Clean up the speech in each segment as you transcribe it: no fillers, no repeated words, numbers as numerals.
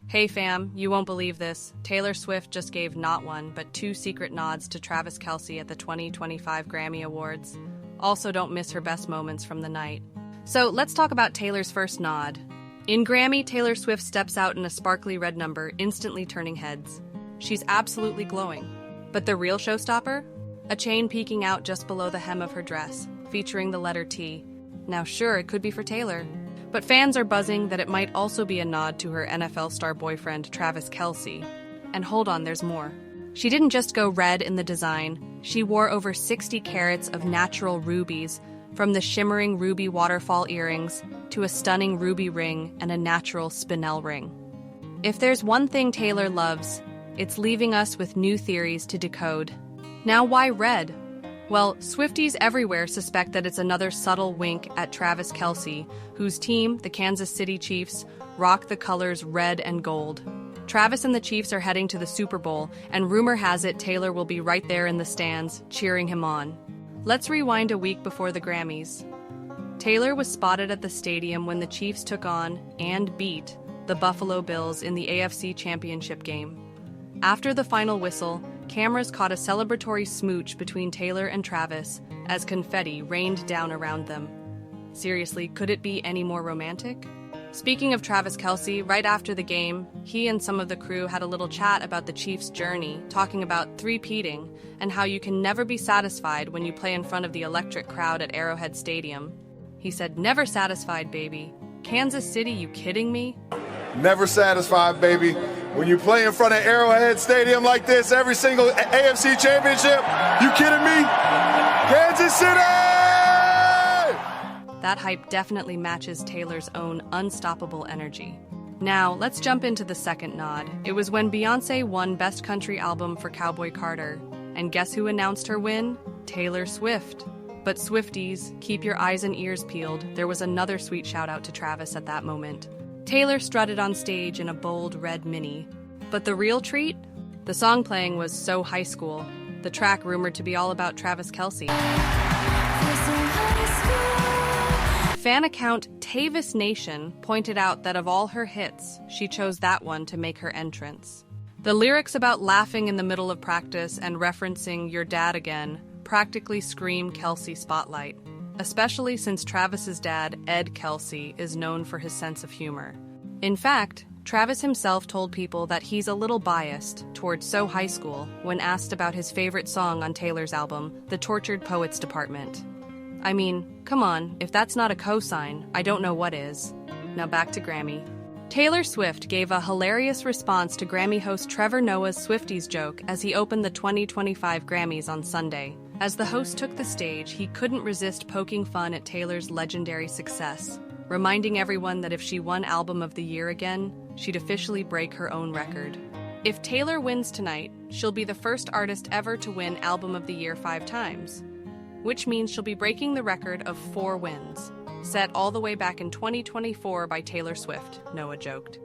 Hey fam, you won't believe this. Taylor Swift just gave not one, but two secret nods to Travis Kelce at the 2025 Grammy Awards. Also, don't miss her best moments from the night. So let's talk about Taylor's first nod. In Grammy, Taylor Swift steps out in a sparkly red number, instantly turning heads. She's absolutely glowing. But the real showstopper? A chain peeking out just below the hem of her dress, featuring the letter T. Now sure, it could be for Taylor, but fans are buzzing that it might also be a nod to her NFL star boyfriend, Travis Kelce. And hold on, there's more. She didn't just go red in the design, she wore over 60 carats of natural rubies, from the shimmering ruby waterfall earrings to a stunning ruby ring and a natural spinel ring. If there's one thing Taylor loves, it's leaving us with new theories to decode. Now why red? Well, Swifties everywhere suspect that it's another subtle wink at Travis Kelce, whose team, the Kansas City Chiefs, rock the colors red and gold. Travis and the Chiefs are heading to the Super Bowl, and rumor has it Taylor will be right there in the stands, cheering him on. Let's rewind a week before the Grammys. Taylor was spotted at the stadium when the Chiefs took on, and beat, the Buffalo Bills in the AFC Championship game. After the final whistle, cameras caught a celebratory smooch between Taylor and Travis as confetti rained down around them. Seriously, could it be any more romantic? Speaking of Travis Kelce, right after the game, he and some of the crew had a little chat about the Chiefs' journey, talking about three-peating and how you can never be satisfied when you play in front of the electric crowd at Arrowhead Stadium. He said, "Never satisfied, baby. Kansas City, you kidding me?" Never satisfied, baby. When you play in front of Arrowhead Stadium like this, every single AFC championship, you kidding me? Kansas City! That hype definitely matches Taylor's own unstoppable energy. Now, let's jump into the second nod. It was when Beyoncé won Best Country Album for Cowboy Carter. And guess who announced her win? Taylor Swift. But Swifties, keep your eyes and ears peeled. There was another sweet shout out to Travis at that moment. Taylor strutted on stage in a bold red mini. But the real treat? The song playing was So High School, the track rumored to be all about Travis Kelce. Fan account Tavis Nation pointed out that of all her hits, she chose that one to make her entrance. The lyrics about laughing in the middle of practice and referencing your dad again practically scream Kelce spotlight, especially since Travis's dad, Ed Kelce, is known for his sense of humor. In fact, Travis himself told people that he's a little biased towards So High School when asked about his favorite song on Taylor's album, The Tortured Poets Department. I mean, come on, if that's not a cosign, I don't know what is. Now back to Grammy. Taylor Swift gave a hilarious response to Grammy host Trevor Noah's Swifties joke as he opened the 2025 Grammys on Sunday. As the host took the stage, he couldn't resist poking fun at Taylor's legendary success, reminding everyone that if she won Album of the Year again, she'd officially break her own record. If Taylor wins tonight, she'll be the first artist ever to win Album of the Year 5 times, which means she'll be breaking the record of 4 wins, set all the way back in 2024 by Taylor Swift, Noah joked.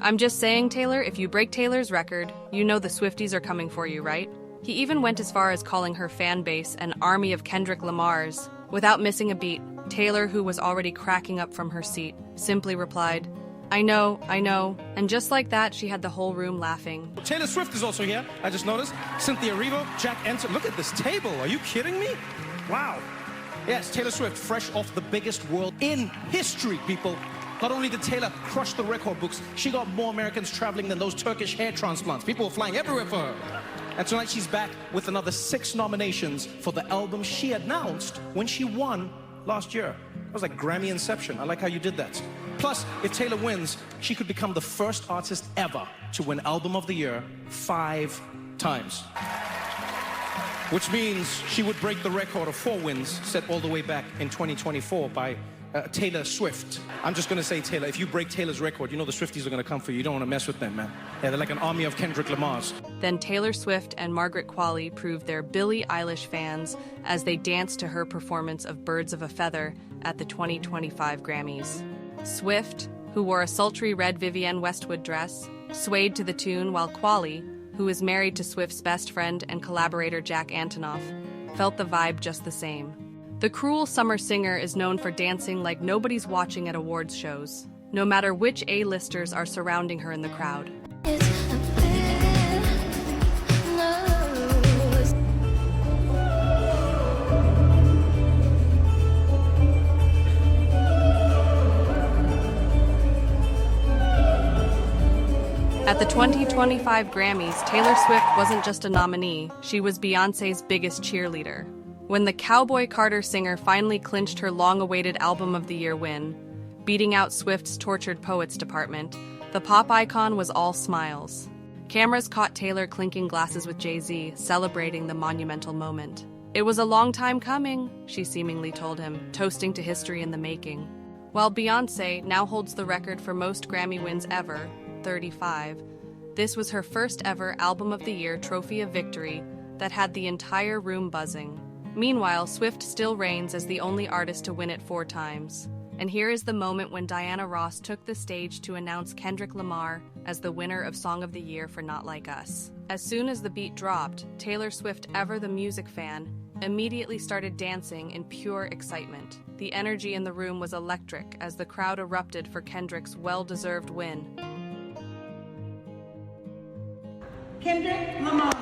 I'm just saying, Taylor, if you break Taylor's record, you know the Swifties are coming for you, right? He even went as far as calling her fan base an army of Kendrick Lamars. Without missing a beat, Taylor, who was already cracking up from her seat, simply replied, I know, and just like that, she had the whole room laughing. Taylor Swift is also here, I just noticed. Cynthia Erivo, Jack Anson. Look at this table, are you kidding me? Wow. Yes, Taylor Swift, fresh off the biggest world in history, people. Not only did Taylor crush the record books, she got more Americans traveling than those Turkish hair transplants. People were flying everywhere for her. And tonight she's back with another 6 nominations for the album she announced when she won last year. It was like Grammy Inception. I like how you did that. Plus, if Taylor wins, she could become the first artist ever to win Album of the Year 5 times. Which means she would break the record of 4 wins set all the way back in 2024 by Taylor Swift. I'm just gonna say, Taylor, if you break Taylor's record, you know the Swifties are gonna come for you. You don't wanna mess with them, man. Yeah, they're like an army of Kendrick Lamars. Then Taylor Swift and Margaret Qualley proved their Billie Eilish fans as they danced to her performance of Birds of a Feather at the 2025 Grammys. Swift, who wore a sultry red Vivienne Westwood dress, swayed to the tune, while Qualley, who is married to Swift's best friend and collaborator Jack Antonoff, felt the vibe just the same. The cruel summer singer is known for dancing like nobody's watching at awards shows. no matter which A-listers are surrounding her in the crowd. At the 2025 Grammys, Taylor Swift wasn't just a nominee, she was Beyoncé's biggest cheerleader. When the Cowboy Carter singer finally clinched her long-awaited Album of the Year win, beating out Swift's Tortured Poets department, the pop icon was all smiles. Cameras caught Taylor clinking glasses with Jay-Z, celebrating the monumental moment. "It was a long time coming," she seemingly told him, toasting to history in the making. While Beyoncé now holds the record for most Grammy wins ever, 35, this was her first ever Album of the Year trophy of victory that had the entire room buzzing. Meanwhile, Swift still reigns as the only artist to win it 4 times. And here is the moment when Diana Ross took the stage to announce Kendrick Lamar as the winner of Song of the Year for Not Like Us. As soon as the beat dropped, Taylor Swift, ever the music fan, immediately started dancing in pure excitement. The energy in the room was electric as the crowd erupted for Kendrick's well-deserved win. Kendrick Lamar.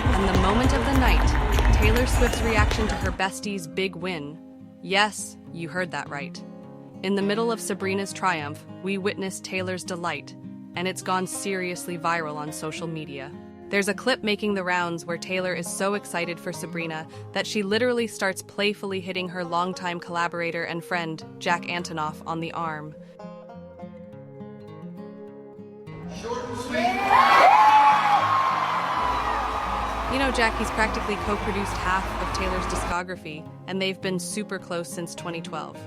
And the moment of the night, Taylor Swift's reaction to her bestie's big win. Yes, you heard that right. In the middle of Sabrina's triumph, we witnessed Taylor's delight, and it's gone seriously viral on social media. There's a clip making the rounds where Taylor is so excited for Sabrina that she literally starts playfully hitting her longtime collaborator and friend, Jack Antonoff, on the arm. Short and sweet. You know, Jackie's practically co-produced half of Taylor's discography, and they've been super close since 2012.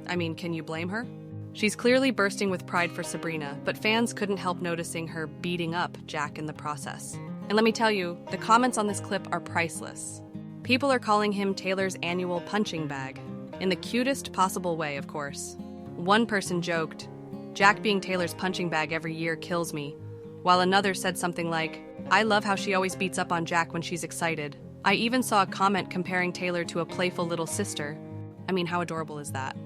I mean, can you blame her? She's clearly bursting with pride for Sabrina, but fans couldn't help noticing her beating up Jack in the process. And let me tell you, the comments on this clip are priceless. People are calling him Taylor's annual punching bag, in the cutest possible way, of course. One person joked, "Jack being Taylor's punching bag every year kills me," while another said something like, "I love how she always beats up on Jack when she's excited." I even saw a comment comparing Taylor to a playful little sister. I mean, how adorable is that?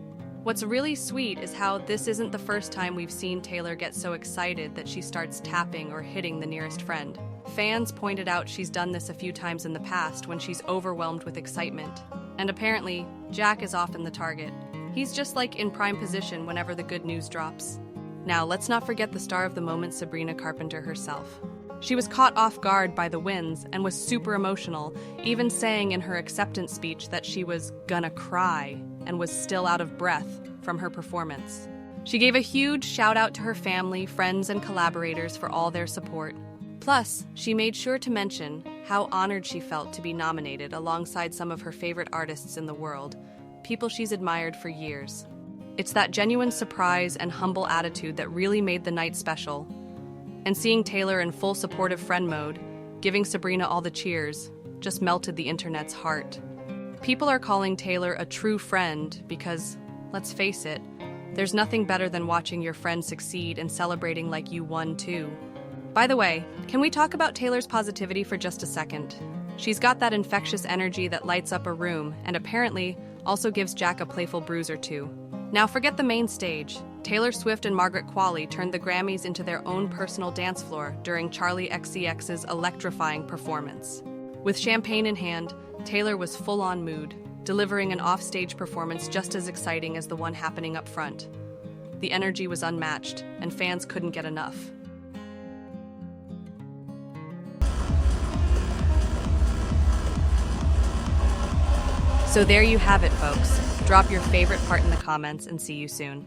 What's really sweet is how this isn't the first time we've seen Taylor get so excited that she starts tapping or hitting the nearest friend. Fans pointed out she's done this a few times in the past when she's overwhelmed with excitement. And apparently, Jack is often the target. He's just like in prime position whenever the good news drops. Now, let's not forget the star of the moment, Sabrina Carpenter herself. She was caught off guard by the wins and was super emotional, even saying in her acceptance speech that she was gonna cry and was still out of breath from her performance. She gave a huge shout out to her family, friends, and collaborators for all their support. Plus, she made sure to mention how honored she felt to be nominated alongside some of her favorite artists in the world, people she's admired for years. It's that genuine surprise and humble attitude that really made the night special. And seeing Taylor in full supportive friend mode, giving Sabrina all the cheers, just melted the internet's heart. People are calling Taylor a true friend because, let's face it, there's nothing better than watching your friend succeed and celebrating like you won too. By the way, can we talk about Taylor's positivity for just a second? She's got that infectious energy that lights up a room and apparently also gives Jack a playful bruise or two. Now forget the main stage. Taylor Swift and Margaret Qualley turned the Grammys into their own personal dance floor during Charli XCX's electrifying performance. With champagne in hand, Taylor was full-on mood, delivering an off-stage performance just as exciting as the one happening up front. The energy was unmatched, and fans couldn't get enough. So there you have it, folks. Drop your favorite part in the comments and see you soon.